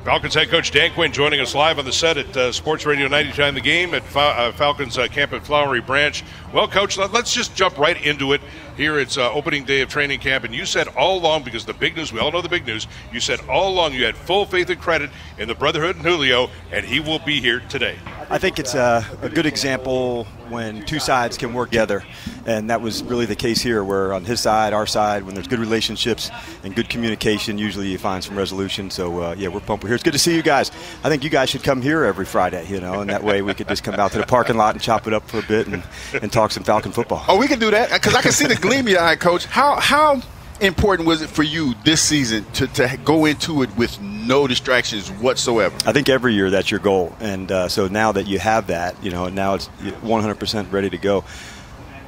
Falcons head coach Dan Quinn joining us live on the set at Sports Radio 99 The Game at Falcons camp at Flowery Branch. Well, Coach, let's just jump right into it. Here it's opening day of training camp, and you said all along, because the big news, we all know the big news, you said all along you had full faith and credit in the Brotherhood and Julio, and he will be here today. I think it's a good example when two sides can work together, and that was really the case here, where on his side, our side, when there's good relationships and good communication, usually you find some resolution. So, yeah, we're pumped. We're here. It's good to see you guys. I think you guys should come here every Friday, and that way we could just come out to the parking lot and chop it up for a bit and talk some Falcon football. Oh, we can do that, because I can see the gleam in your eye, Coach. How important was it for you this season to go into it with no distractions whatsoever? I think every year that's your goal. And so now that you have that, now it's 100% ready to go.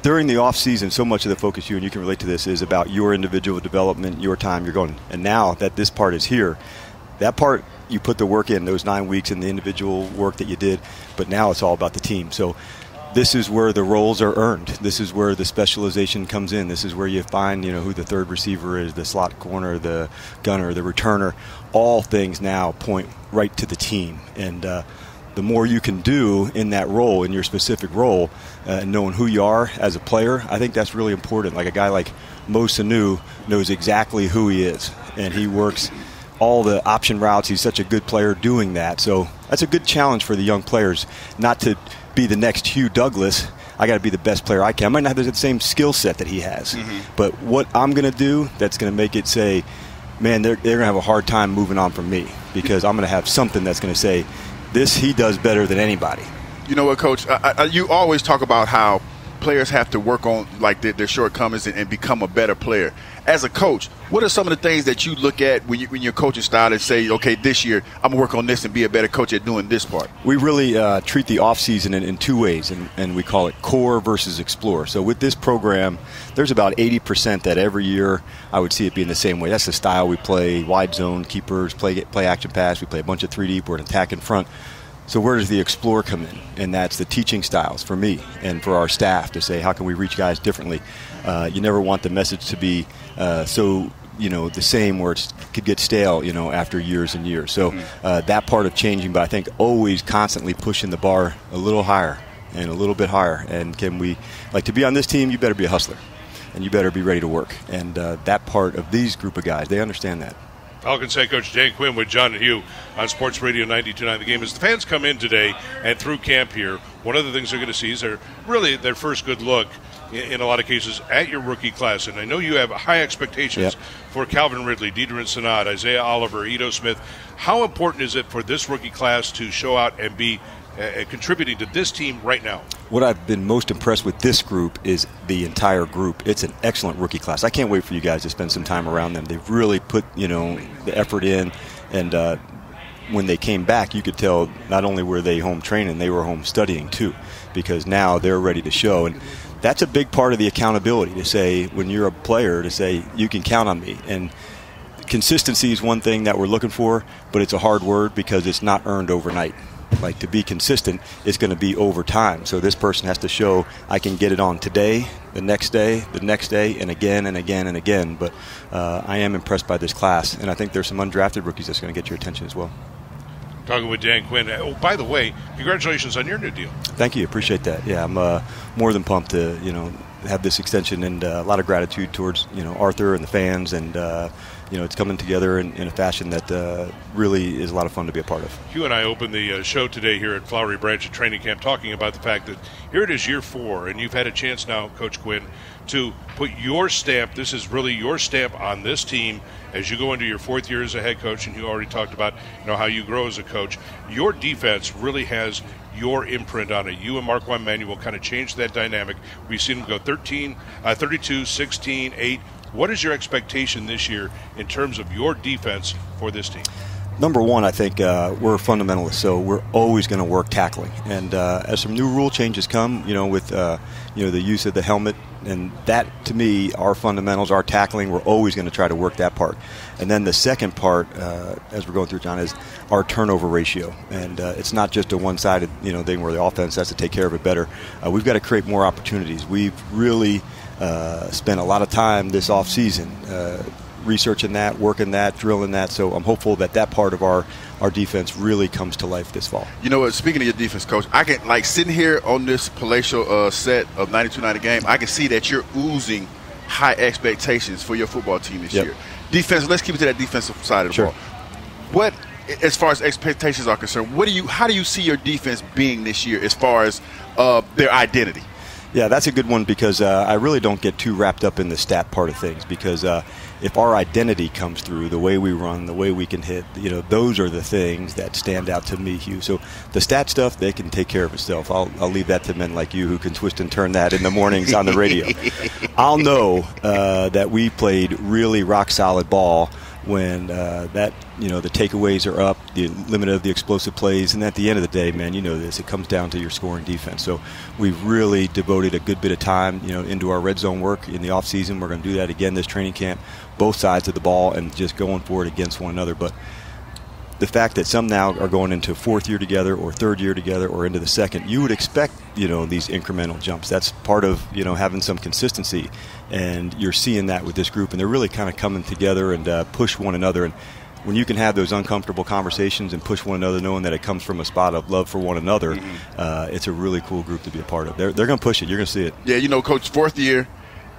During the off season, so much of the focus, and you can relate to this, is about your individual development, your time, you're going. And now that this part is here, that part you put the work in, those 9 weeks and the individual work that you did, but now it's all about the team. So this is where the roles are earned. This is where the specialization comes in. This is where you find, who the third receiver is, the slot corner, the gunner, the returner. All things now point right to the team. And the more you can do in that role, in your specific role, knowing who you are as a player, I think that's really important. Like a guy like Mo Sanu knows exactly who he is, and he works all the option routes. He's such a good player doing that. So that's a good challenge for the young players, not to be the next Hugh Douglas. I got to be the best player I can. I might not have the same skill set that he has, but what I'm going to do that's going to make it say, man, they're going to have a hard time moving on from me, because I'm going to have something that's going to say, this he does better than anybody. You know what, Coach? You always talk about how players have to work on their shortcomings and become a better player. As a coach, what are some of the things that you look at when you're coaching style and say, okay, this year I'm going to work on this and be a better coach at doing this part? We really treat the offseason in two ways, and we call it core versus explore. So with this program, there's about 80% that every year I would see it being the same way. That's the style we play: wide zone, keepers, play action pass. We play a bunch of 3D, we're an attack in front. So where does the explore come in? And that's the teaching styles for me and for our staff to say, how can we reach guys differently? You never want the message to be so the same, where it could get stale, after years and years. So that part of changing, but I think always constantly pushing the bar a little higher and a little bit higher. And can we, to be on this team, you better be a hustler and you better be ready to work. And that part of these group of guys, they understand that. Falcons head coach Dan Quinn with John and Hugh on Sports Radio 92.9 The Game. As the fans come in today and through camp here, one of the things they're going to see is their first good look, in a lot of cases, at your rookie class. And I know you have high expectations for Calvin Ridley, Deidre Senat, Isaiah Oliver, Ito Smith. How important is it for this rookie class to show out and be contributing to this team right now? What I've been most impressed with this group is the entire group. It's an excellent rookie class. I can't wait for you guys to spend some time around them. They've really put, the effort in, and when they came back, you could tell not only were they home training, they were home studying too, because now they're ready to show. And that's a big part of the accountability, to say, when you're a player, to say, you can count on me. And consistency is one thing that we're looking for, but it's a hard word because it's not earned overnight. To be consistent, it's going to be over time. So this person has to show, I can get it on today, the next day, and again and again and again. But I am impressed by this class, and I think there's some undrafted rookies that's going to get your attention as well. Talking with Dan Quinn. Oh, by the way, congratulations on your new deal. Thank you. Appreciate that. Yeah, I'm more than pumped to, have this extension, and a lot of gratitude towards, Arthur and the fans, and it's coming together in a fashion that really is a lot of fun to be a part of. Hugh and I opened the show today here at Flowery Branch at training camp talking about the fact that here it is year 4, and you've had a chance now, Coach Quinn, to put your stamp. This is really your stamp on this team as you go into your 4th year as a head coach, and you already talked about how you grow as a coach. Your defense really has your imprint on it. You and Marquand Manuel kind of changed that dynamic. We've seen them go 32, 16, 8. What is your expectation this year in terms of your defense for this team? Number one, I think we're fundamentalists, so we're always going to work tackling. And as some new rule changes come, with the use of the helmet, and that, to me, our fundamentals, our tackling, we're always going to try to work that part. And then the second part, as we're going through, John, is our turnover ratio. And it's not just a one-sided thing where the offense has to take care of it better. We've got to create more opportunities. We've really spent a lot of time this offseason researching that, working that, drilling that. So I'm hopeful that part of our our defense really comes to life this fall. You know what? Speaking of your defense, Coach, I can, like, sitting here on this palatial set of 92-90 game, I can see that you're oozing high expectations for your football team this year. Defense. Let's keep it to that defensive side of the ball. What, as far as expectations are concerned, how do you see your defense being this year as far as their identity? Yeah, that's a good one because I really don't get too wrapped up in the stat part of things because if our identity comes through, the way we run, the way we can hit, those are the things that stand out to me, Hugh. So the stat stuff, they can take care of itself. I'll leave that to men like you who can twist and turn that in the mornings on the radio. I'll know that we played really rock-solid ball when the takeaways are up, the limit of the explosive plays, and at the end of the day, man, you know this, it comes down to your scoring defense. So we've really devoted a good bit of time, into our red zone work in the offseason. We're going to do that again this training camp, both sides of the ball, and just going for it against one another. But the fact that some now are going into fourth year together or third year together or into the second, you would expect, these incremental jumps. That's part of, having some consistency. And you're seeing that with this group, and they're really kind of coming together and push one another. And when you can have those uncomfortable conversations and push one another, knowing that it comes from a spot of love for one another, it's a really cool group to be a part of. They're going to push it. You're going to see it. Yeah, Coach, fourth year.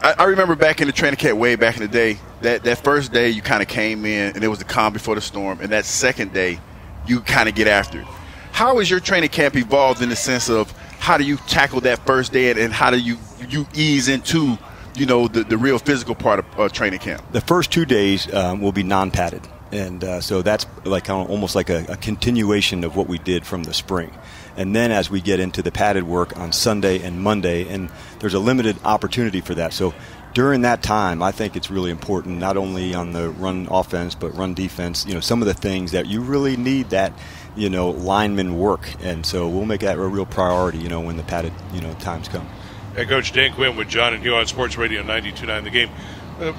I remember back in the training camp way back in the day, that first day you kind of came in and it was the calm before the storm, and that second day you kind of get after it. How has your training camp evolved in the sense of how do you tackle that first day and how do you ease into the real physical part of training camp? The first 2 days will be non-padded. And so that's like almost like a continuation of what we did from the spring. And then as we get into the padded work on Sunday and Monday, and there's a limited opportunity for that. So during that time, I think it's really important, not only on the run offense, but run defense, some of the things that you really need that, lineman work. And so we'll make that a real priority, when the padded, times come. Head Coach Dan Quinn with John and Hugh on Sports Radio 92.9 The Game.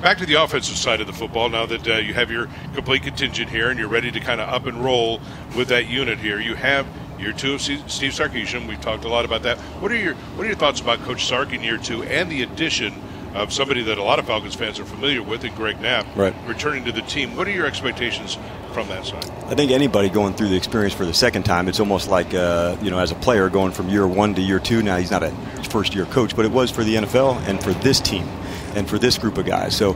Back to the offensive side of the football, now that you have your complete contingent here and you're ready to kind of up and roll with that unit here. You have year two of Steve Sarkisian. We've talked a lot about that. What are your thoughts about Coach Sark in year two and the addition of somebody that a lot of Falcons fans are familiar with, and Greg Knapp, returning to the team? What are your expectations from that side? I think anybody going through the experience for the second time, it's almost like, as a player going from year one to year two. Now, he's not a first-year coach, but it was for the NFL and for this team and for this group of guys. So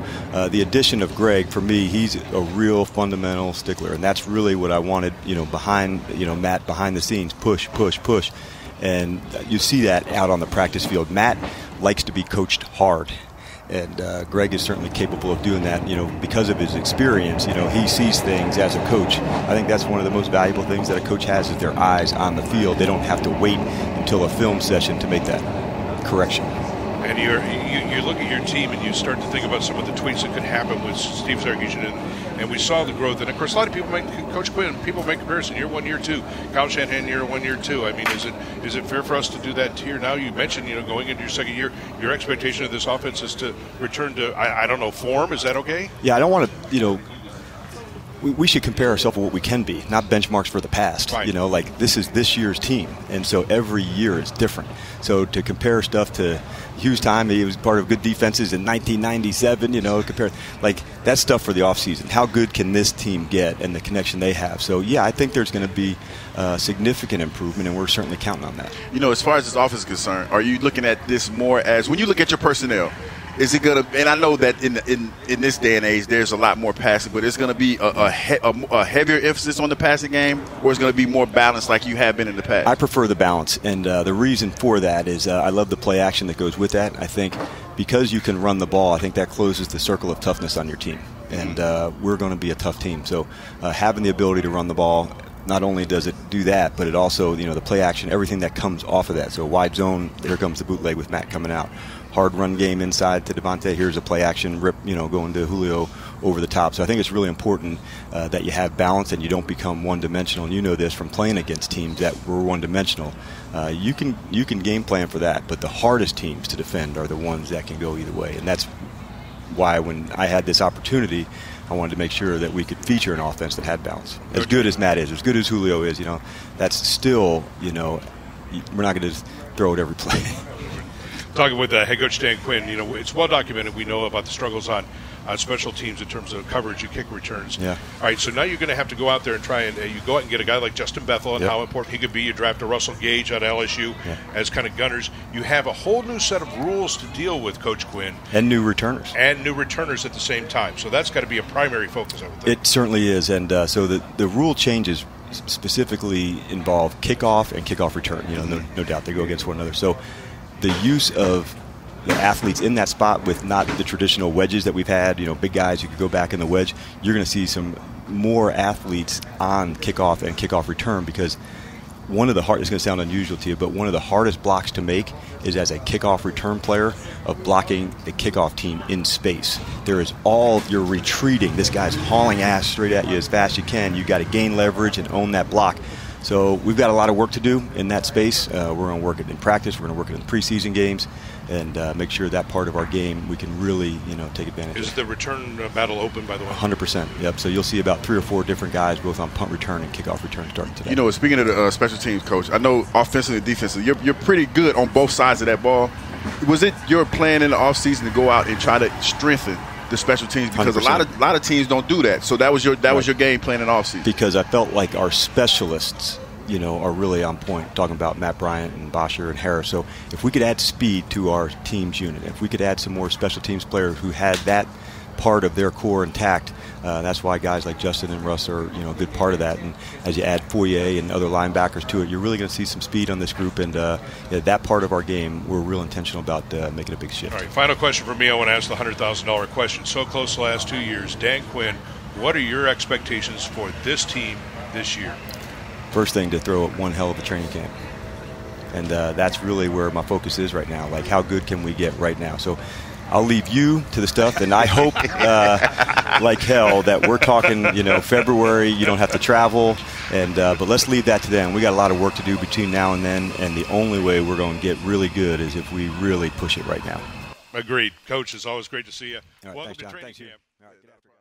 the addition of Greg, for me, he's a real fundamental stickler, and that's really what I wanted, behind, Matt, behind the scenes, push. And you see that out on the practice field. Matt likes to be coached hard. And Greg is certainly capable of doing that, because of his experience. He sees things as a coach. I think that's one of the most valuable things that a coach has is their eyes on the field. They don't have to wait until a film session to make that correction. And you look at your team and you start to think about some of the tweaks that could happen with Steve Sarkisian, and we saw the growth. And of course, a lot of people Coach Quinn, people make comparison year one, year two. Kyle Shanahan year one, year two. I mean, is it fair for us to do that here now? You mentioned, going into your second year, your expectation of this offense is to return to, I don't know, form. Is that okay? Yeah, I don't want to, we should compare ourselves with what we can be, not benchmarks for the past. Right. Like this is this year's team, and so every year is different. So to compare stuff to Hugh's time, he was part of good defenses in 1997, compare like that stuff for the offseason. How good can this team get and the connection they have? So, yeah, I think there's going to be significant improvement, and we're certainly counting on that. As far as this offense is concerned, are you looking at this more as when you look at your personnel, is it going to – and I know that in this day and age there's a lot more passing, but it's going to be a heavier emphasis on the passing game, or it's going to be more balanced like you have been in the past? I prefer the balance, and the reason for that is I love the play action that goes with that. I think because you can run the ball, I think that closes the circle of toughness on your team, and we're going to be a tough team. So having the ability to run the ball, not only does it do that, but it also, the play action, everything that comes off of that. So wide zone, here comes the bootleg with Matt coming out. Hard run game inside to Devontae. Here's a play action rip, going to Julio over the top. So I think it's really important that you have balance and you don't become one-dimensional. And you know this from playing against teams that were one-dimensional. You can game plan for that, but the hardest teams to defend are the ones that can go either way. And that's why when I had this opportunity, I wanted to make sure that we could feature an offense that had balance. As good as Matt is, as good as Julio is, that's still, we're not going to just throw it every play. Talking with head coach Dan Quinn, it's well documented. We know about the struggles on on special teams in terms of coverage and kick returns. Yeah. All right, so now you're going to have to go out there and try and you go out and get a guy like Justin Bethel and how important he could be. You draft a Russell Gage out of LSU as kind of gunners. You have a whole new set of rules to deal with, Coach Quinn. And new returners. And new returners at the same time. So that's got to be a primary focus, I would think. It certainly is. And so the rule changes specifically involve kickoff and kickoff return. No doubt they go against one another. So the use of the athletes in that spot with not the traditional wedges that we've had, big guys who could go back in the wedge, you're going to see some more athletes on kickoff and kickoff return, because one of the hardest, it's going to sound unusual to you, but one of the hardest blocks to make is as a kickoff return player of blocking the kickoff team in space. There is you're retreating. This guy's hauling ass straight at you as fast as you can. You got to gain leverage and own that block. So we've got a lot of work to do in that space. We're going to work it in practice. We're going to work it in preseason games, and make sure that part of our game we can really, take advantage of. Is the return battle open, by the way? 100%. Yep. So you'll see about 3 or 4 different guys, both on punt return and kickoff return, starting today. Speaking of the special teams, Coach, I know offensively and defensively, you're pretty good on both sides of that ball. Was it your plan in the offseason to go out and try to strengthen the special teams? Because 100%. a lot of teams don't do that. So that was your game plan in the offseason. Because I felt like our specialists, are really on point, talking about Matt Bryant and Bosher and Harris. So if we could add speed to our team's unit, if we could add some more special teams players who had that part of their core intact, that's why guys like Justin and Russ are, a good part of that. And as you add Foyer and other linebackers to it, you're really going to see some speed on this group. And that part of our game, we're real intentional about making a big shift. All right, final question for me. I want to ask the $100,000 question. So close the last 2 years. Dan Quinn, what are your expectations for this team this year? First thing, to throw one hell of a training camp. And that's really where my focus is right now. Like, how good can we get right now? So I'll leave you to the stuff, and I hope like hell that we're talking, February, you don't have to travel. And but let's leave that to them. We got a lot of work to do between now and then, and the only way we're going to get really good is if we really push it right now. Agreed. Coach, it's always great to see you. All right, Welcome thanks, John. to training Thanks, camp. All right, good afternoon.